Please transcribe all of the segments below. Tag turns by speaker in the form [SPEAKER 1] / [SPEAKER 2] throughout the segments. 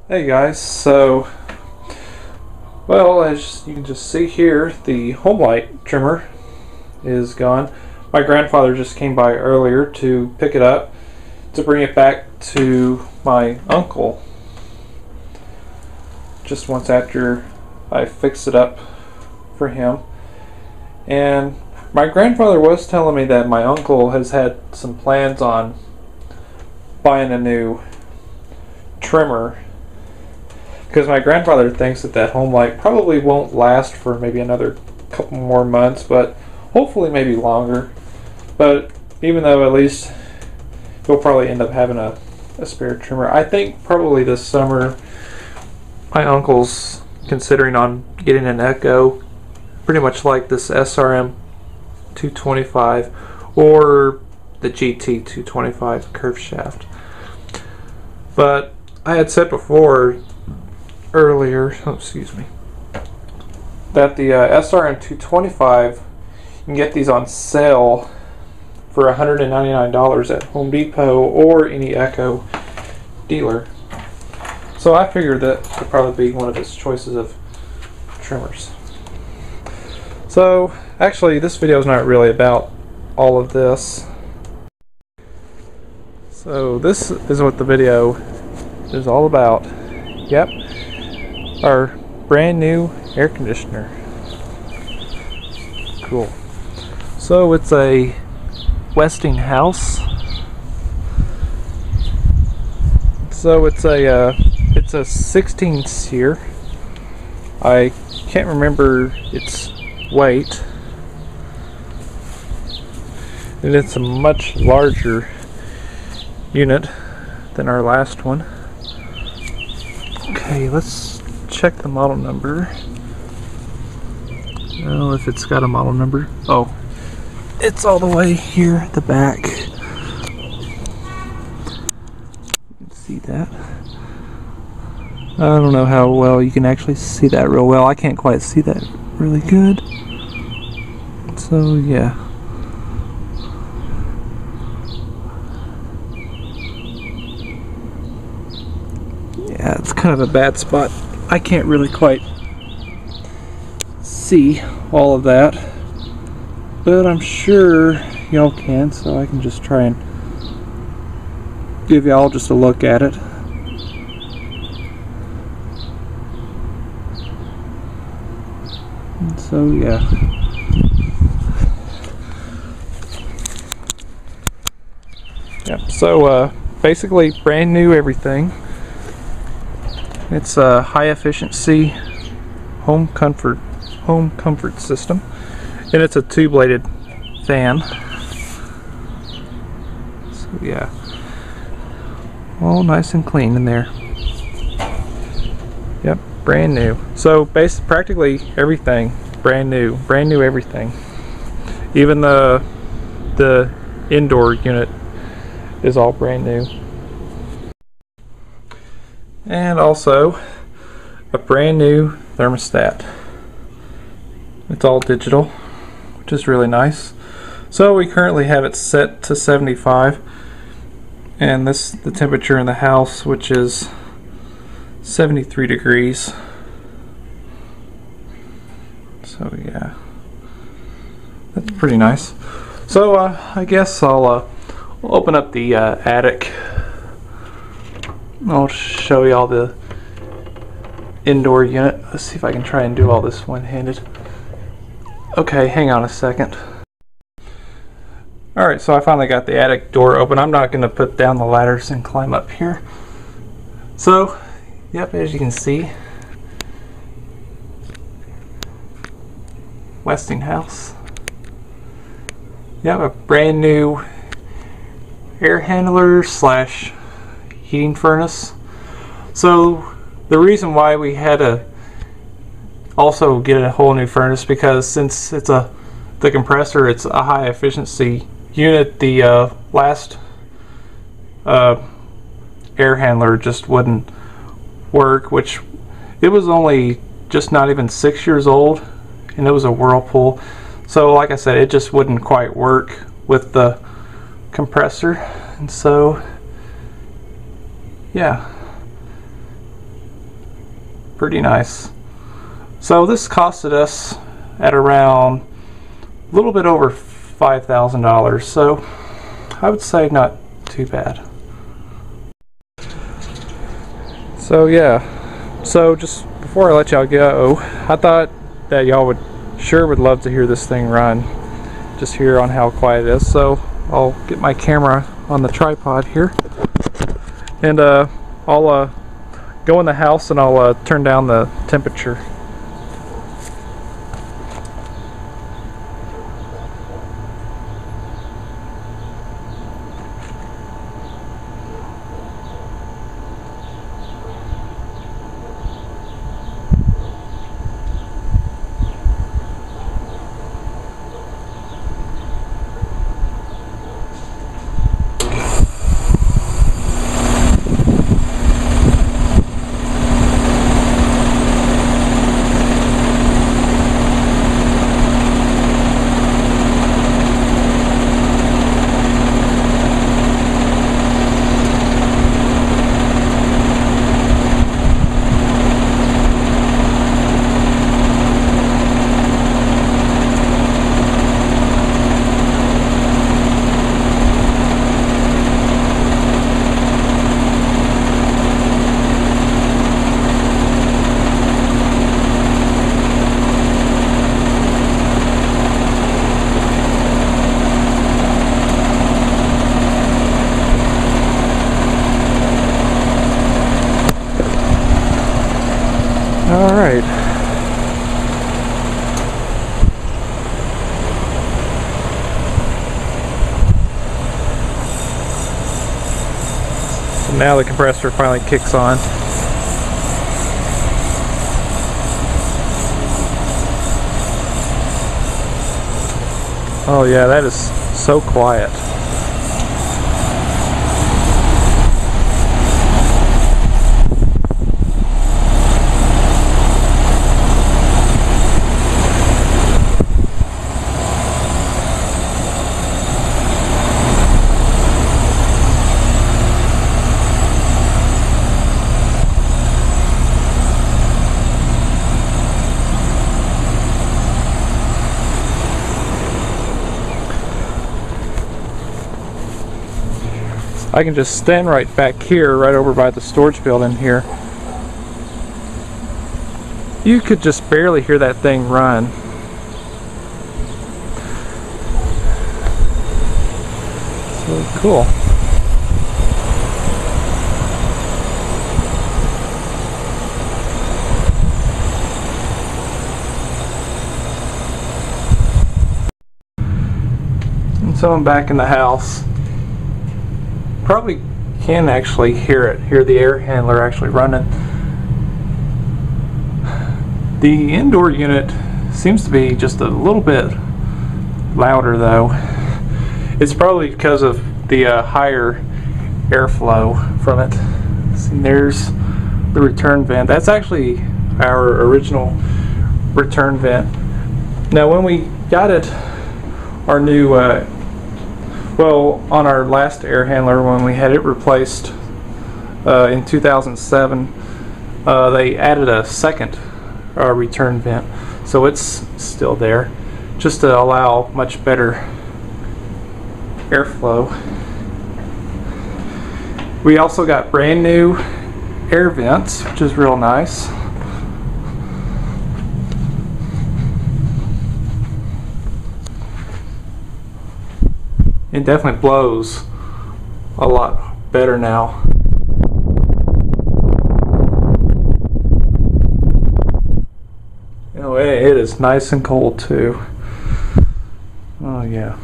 [SPEAKER 1] Hey guys, so, well, as you can just see here, the home light trimmer is gone. My grandfather just came by earlier to pick it up to bring it back to my uncle just once after I fixed it up for him. And my grandfather was telling me that my uncle has had some plans on buying a new trimmer, because my grandfather thinks that home light probably won't last for maybe another couple more months, but hopefully maybe longer. But even though, at least he'll probably end up having a spare trimmer. I think probably this summer my uncle's considering on getting an Echo, pretty much like this SRM 225 or the GT 225 curved shaft. But I had said before earlier, that the SRM 225, you can get these on sale for $199 at Home Depot or any Echo dealer. So I figured that would probably be one of his choices of trimmers. So actually this video is not really about all of this. So this is what the video is all about. Yep, our brand new air conditioner. Cool. So it's a Westinghouse. So it's a 16 SEER. I can't remember its weight, and it's a much larger unit than our last one. Okay, let's check the model number. I don't know if it's got a model number. Oh, it's all the way here at the back. You can see that. I don't know how well you can actually see that real well. I can't quite see that really good. So yeah. Yeah, it's kind of a bad spot. I can't really quite see all of that, but I'm sure y'all can, so I can just try and give y'all just a look at it. And so yeah. Yep, so basically brand new everything. It's a high efficiency home comfort system, and it's a two-bladed fan. So yeah, all nice and clean in there. Yep, brand new. So practically everything brand new everything. Even the indoor unit is all brand new. And also a brand new thermostat. It's all digital, which is really nice. So we currently have it set to 75, and the temperature in the house, which is 73 degrees. So yeah, that's pretty nice. So I guess I'll open up the attic. I'll show you all the indoor unit. Let's see if I can try and do all this one-handed. Okay, hang on a second. Alright, so I finally got the attic door open. I'm not going to put down the ladders and climb up here. So, yep, as you can see, Westinghouse. Yep, a brand new air handler slash heating furnace. So the reason why we had to also get a whole new furnace, because since it's the compressor, it's a high efficiency unit, the last air handler just wouldn't work, which it was only just not even 6 years old, and it was a Whirlpool. So like I said, it just wouldn't quite work with the compressor, and so yeah, pretty nice. So this costed us at around a little bit over $5,000, so I would say not too bad. So yeah, so just before I let y'all go, I thought that y'all would love to hear this thing run, just hear on how quiet it is. So I'll get my camera on the tripod here, and I'll go in the house and I'll turn down the temperature. Alright. So now the compressor finally kicks on. Oh yeah, that is so quiet. I can just stand right back here, right over by the storage building here. You could just barely hear that thing run. So cool. And so I'm back in the house. Probably can actually hear the air handler actually running. The indoor unit seems to be just a little bit louder though. It's probably because of the higher airflow from it. And there's the return vent. That's actually our original return vent. Now when we got it, our new well, on our last air handler, when we had it replaced in 2007, they added a second return vent, so it's still there, just to allow much better airflow. We also got brand new air vents, which is real nice. It definitely blows a lot better now. Oh, it is nice and cold too. Oh yeah.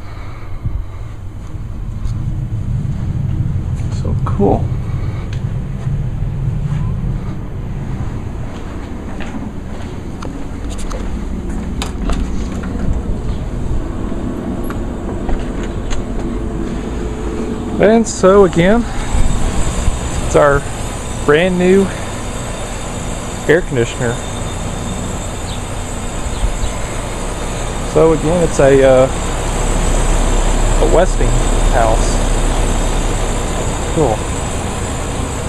[SPEAKER 1] So cool. And so again, it's our brand new air conditioner. So again, it's a Westinghouse. Cool.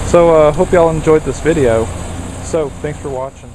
[SPEAKER 1] So hope y'all enjoyed this video. So, thanks for watching.